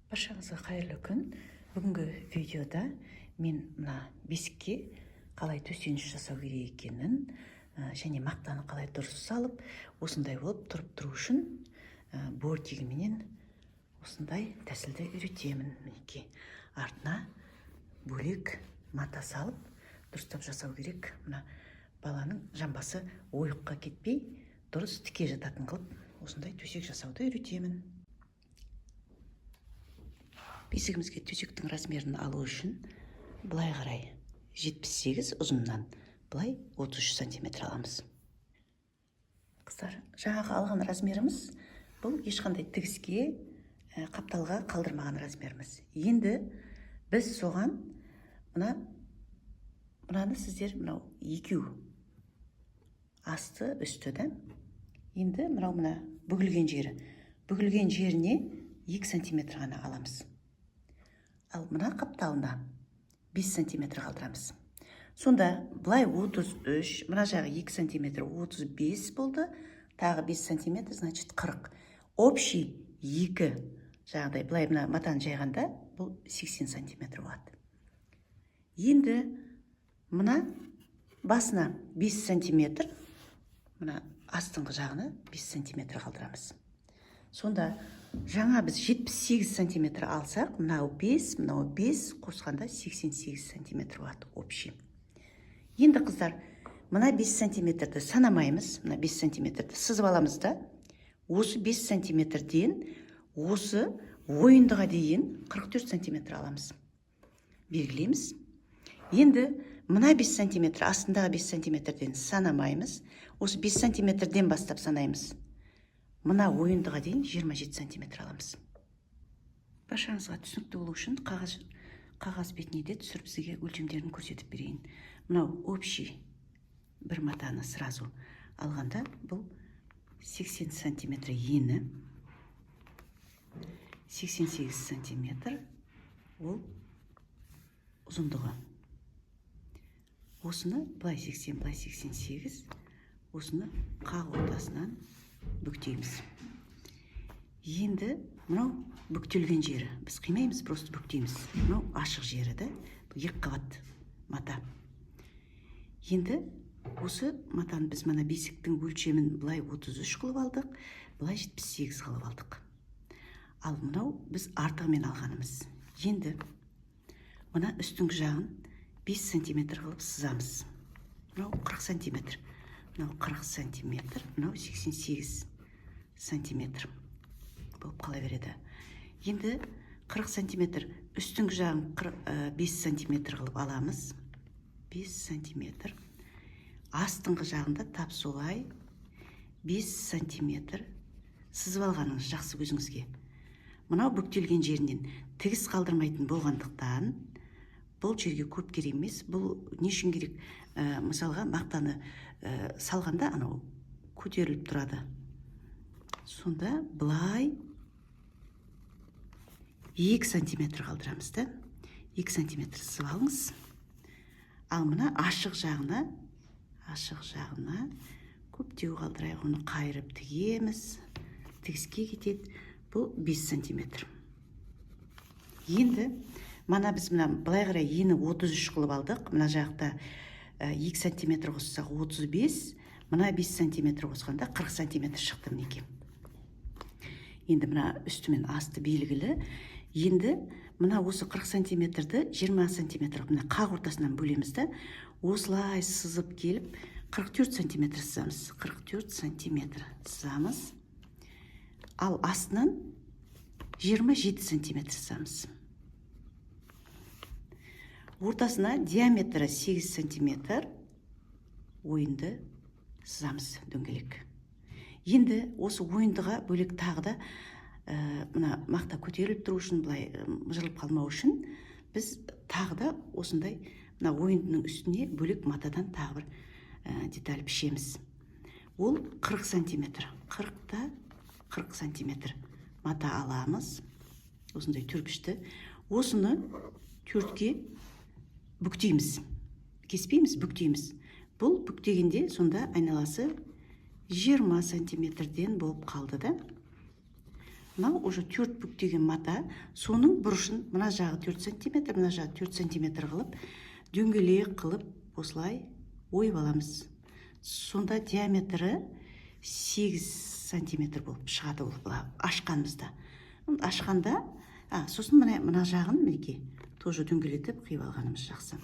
Баршаңызға қайырлы күн. Бүгінгі видеода мен мына бесікке қалай төсеніш жасау керек екенін және мақтаны қалай дұрыс салып, осындай болып тұру үшін бортигіменен осындай тәсілді үйретемін. Мінекей, артына бөлек мата салып дұрыстап жасау керек. Мына баланың жамбасы ойыққа кетпей, дұрыс тіке жататын қылып, осындай төсек жасауды үйретемін. Бесігімізге төсектің размерін алу үшін былай қарай 78 ұзыннан былай 33 сантиметр аламыз. Қыздар, жаңағы алған размеріміз бұл ешқандай тігіске, қапталға қалдырмаған размеріміз. Енді біз соған мынаны сіздер мынау екеу асты үсті да. Енді мына бүгілген жеріне 2 сантиметр ғана аламыз. Ал мына қапталына 5 сантиметр қалдырамыз. Сонда былай 33, мына жағы 2 сантиметр 35 болды. Тағы 5 сантиметр, значит 40. Общий 2 жағдай, былай мына матаны жайғанда, бұл 80 сантиметр болады. Енді мына басына 5 сантиметр, мына астыңғы жағына 5 сантиметр қалдырамыз. Сонда жаңа біз 78 сантиметр алсақ, мынау 5 қосқанда 88 сантиметр болады общий. Енді қыздар, мына 5 сантиметрді санамаймыз, мына 5 сантиметрді сызып аламыз да, осы 5 сантиметрден осы ойындыға дейін 44 сантиметр аламыз. Белгілейміз. Енді мына 5 сантиметр, астындағы 5 сантиметрден санамаймыз, осы 5 сантиметрден бастап санаймыз. Мына ойындыға дейін 27 сантиметр аламыз. Баршаңызға түсінікті болу үшін қағаз бетіне де түсіріп сізге өлшемдерін көрсетіп берейін. Мынау общий бір матаны сразу алғанда бұл 80 сантиметр ені, 88 сантиметр ол ұзындығы. Осыны былай 80, былай 88, осыны қақ ортасынан бүктейміз. Енді мынау бүктелген жері. Біз қимаймыз, просто бүктейміз. Мынау ашық жері да, екі қабат мата. Енді осы матаны біз мына бесіктің өлшемін былай 33 қылып алдық, былай 78 қылып алдық. Ал мынау біз артығымен алғанымыз. Енді мына үстіңгі жағын 5 сантиметр қылып сызамыз. Мынау 40 сантиметр. Мынау 40 сантиметр, мынау 88 сантиметр болып қала береді. Енді 40 сантиметр үстіңгі жағын 5 сантиметр қылып аламыз. 5 сантиметр. Астыңғы жағында тап солай 5 сантиметр сызып алғаныңыз жақсы көзіңізге. Мынау бүктелген жерінен тігіс қалдырмайтын болғандықтан бұл жерге көп керек емес. Бұл не үшін керек? Мысалға мақтаны салғанда анау көтеріліп тұрады. Сонда былай 2 сантиметр қалдырамыз да. 2 сантиметр сызып алыңыз. Ал мына ашық жағына көптеу қалдырайық, оны қайырып тігеміз. Тігіске кетеді. Бұл 5 сантиметр. Енді мына біз былай қарай ені 33 қылып алдық. Мына жақта 2 сантиметр қоссақ 35, мына 5 сантиметр қосқанда 40 сантиметр шықты мінеке. Енді мына үсті мен асты белгілі. Енді мына осы 40 сантиметрді 20 сантиметр мына қақ ортасынан бөлеміз да, осылай сызып келіп 44 сантиметр сызамыз. 44 сантиметр сызамыз. Ал астынан 27 сантиметр сызамыз. Ортасына диаметрі 8 сантиметр ойынды сызамыз дөңгелек. Енді осы ойындыға бөлек тағы да мына мақта көтеріліп тұру үшін, былай жырылып қалмау үшін біз тағы да осындай мына ойындының үстіне бөлек матадан тағы бір деталь пішеміз. Ол 40 сантиметр. 40 сантиметр мата аламыз. Осындай түрпішті. Осыны төртке бүктейміз. Кеспейміз, бүктейміз. Бұл бүктегенде сонда айналасы 20 сантиметрден болып қалды да. мынау уже 4 бүктеген мата, соның бұрышын мына жағы 4 сантиметр, мына жағы 4 сантиметр қылып, дөңгелек қылып, осылай ойып аламыз. Сонда диаметрі 8 сантиметр болып шығады ол ашқанымызда. Ашқанда, сосын мына жағын мінекей тоже дөңгелетіп қиып алғанымыз жақсы.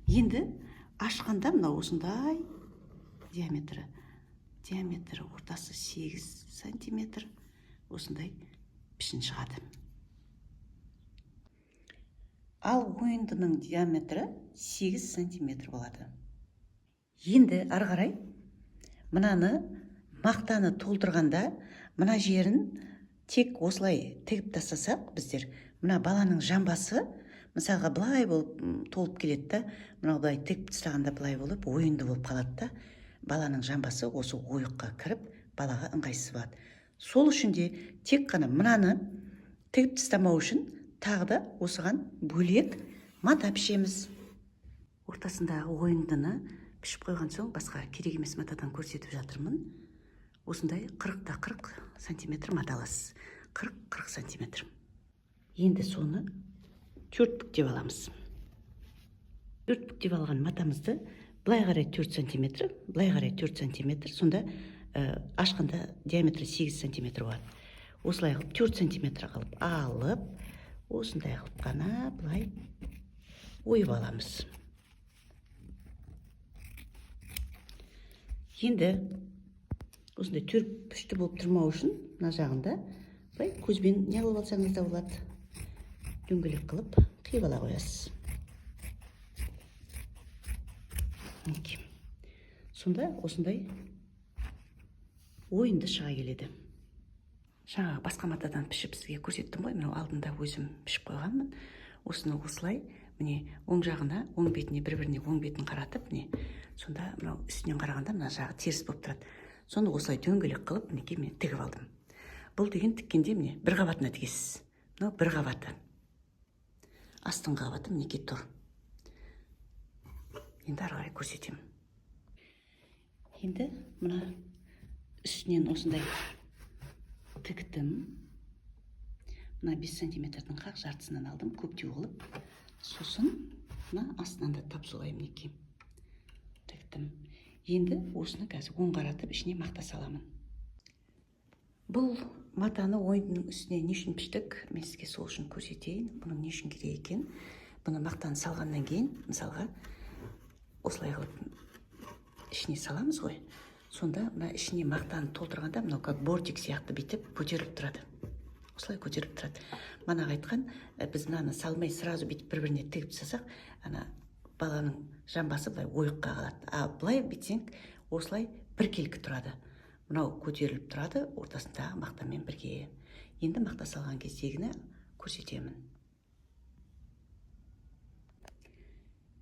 Енді ашқанда мынау осындай диаметрі ортасы 8 сантиметр осындай пішін шығады. Ал ойындының диаметрі 8 сантиметр болады. Енді ары қарай мынаны мақтаны толтырғанда мына жерін тек осылай тігіп тастасақ, біздер мына баланың жамбасы мысалға былай болып толып келеді да, мынау былай тігіп тастағанда былай болып ойынды болып қалады да, баланың жамбасы осы ойыққа кіріп балаға ыңғайсыз болады. Сол үшін де тек қана мынаны тігіп тастамау үшін тағы да осыған бөлек мата пішеміз. Ортасындағы ойындыны пішіп қойған соң басқа керек емес матадан көрсетіп жатырмын. Осындай 40-40 сантиметр мата аласыз. 40-40 сантиметр. Енді соны 4 бүктеп аламыз. 4 бүктеп алған матамызды былай қарай 4 сантиметр, былай қарай 4 сантиметр, сонда ашқанда диаметрі 8 сантиметр болады. Осылай қылып 4 сантиметр қылып алып, осындай қылып қана былай ойып аламыз. Енді осындай төртбұрышты болып тұрмау үшін мына жағында былай көзбен не қылып алсаңыз да болады. Дөңгелек қылып қиып ала қоясыз. Сонда осындай ойынды шыға келеді. Жаңа басқа матадан пішіп сізге көрсеттім ғой, мынау алдында өзім пішіп қойғанмын. Осыны осылай, міне оң жағына, оң бетіне бір-біріне оң бетін қаратып, міне сонда мынау үстінен қарағанда мына жағы теріс болып тұрады. Соны осылай дөңгелек қылып, мінекей мен тігіп алдым. Бұл деген тіккенде міне бір қабатына тігесіз. Мынау бір қабаты. Астың қабаты мінекей тұр. Енді ары қарай көрсетемін. Енді мына үстінен осындай тіктім. Мына 5 сантиметрдің қақ жартысынан алдым, көптеу қылып. Сосын мына астынан да тап солай мінекей тіктім. Енді осыны қазір оң қаратып, ішіне мақта саламын. Бұл матаны ойындың үстіне не үшін піштік? Мен сізге сол үшін көрсетейін. Бұның не үшін керек екен? Бұны мақтаны салғаннан кейін, мысалға, осылай қылып ішіне саламыз ғой. Сонда мына ішіне мақтаны толтырғанда, мынау как бортик сияқты битіп көтеріліп тұрады. Осылай көтеріліп тұрады. Мана айтқан, біз мынаны салмай сразу битіп бір-біріне тігіп тастасақ, ана баланың жамбасы былай ойыққа қалады. А былай битсең, осылай біркелкі тұрады. Мынау көтеріліп тұрады, ортасындағы мақтамен бірге. Енді мақта салған кездегіні көрсетемін.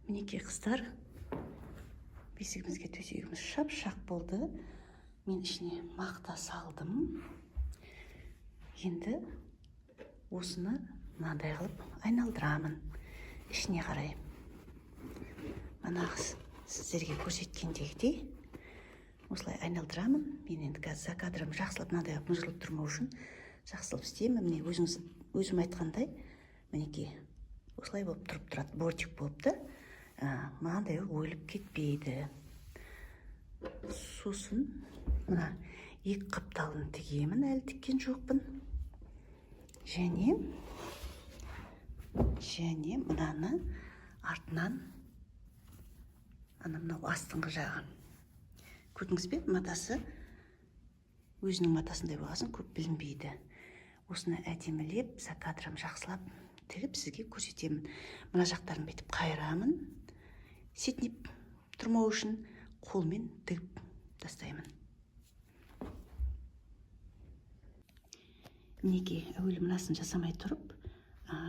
Мінекей қыздар, бесігімізге төсегіміз шап-шақ болды. Мен ішіне мақта салдым. Енді осыны мынандай қылып айналдырамын. Ішіне қарай. Мына сіздерге көрсеткендегідей осылай айналдырамын. Мен енді қазір за кадрым жақсылап мынандай мұжылып тұрмау үшін жақсылап істеймін. Міне өзім айтқандай, мінекей осылай болып тұрып тұрады. Бортик болып та, мынандай ойылып кетпейді. Сосын мына екі қапталын тігемін, әлі тіккен жоқпын. Және мынаны артынан мынау астыңғы жағы. Көрдіңіз бе? Матасы өзінің матасындай болғасын көп білінбейді. Осыны әдемілеп, закадрам жақсылап тігіп сізге көрсетемін. Мына жақтарын бетіп қайырамын. Сетінеп тұрмау үшін қолмен тігіп тастаймын. Мінекей, әуелі мынасын жасамай тұрып,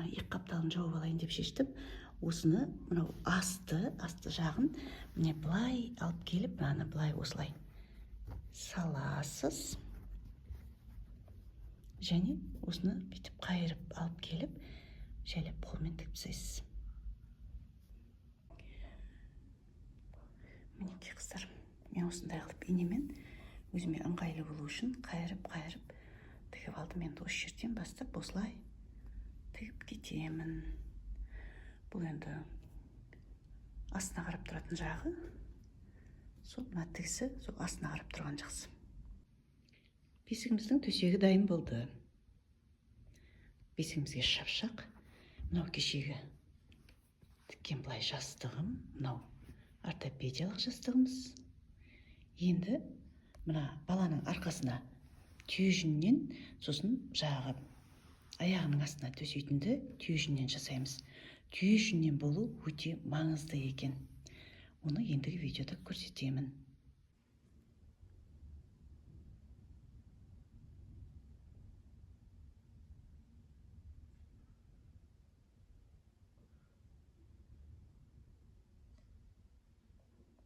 екі қапталын жауып алайын деп шештім. Осыны, мынау асты жағын, міне былай алып келіп, мынаны былай осылай саласыз. Және осыны бүйтіп қайырып алып келіп, жайлап қолмен тігіп тастайсыз. Мінекей қыздар, мен осындай қылып инемен өзіме ыңғайлы болу үшін қайырып тігіп тігіп алдым. Енді осы жерден бастап осылай тігіп кетемін. Бұл енді астына қарап тұратын жағы. Сол мына тігісі сол астына қарап тұрған жақсы. Бесігіміздің төсегі дайын болды. Бесігімізге шапшақ. Мынау кешегі тіккен былай жастығым. Мынау ортопедиялық жастығымыз. Енді мына баланың арқасына түйежіннен, сосын жағы аяғының астына төсейтінді түйежіннен жасаймыз. Түйежіннен болу өте маңызды екен. Оны ендігі видеода көрсетемін.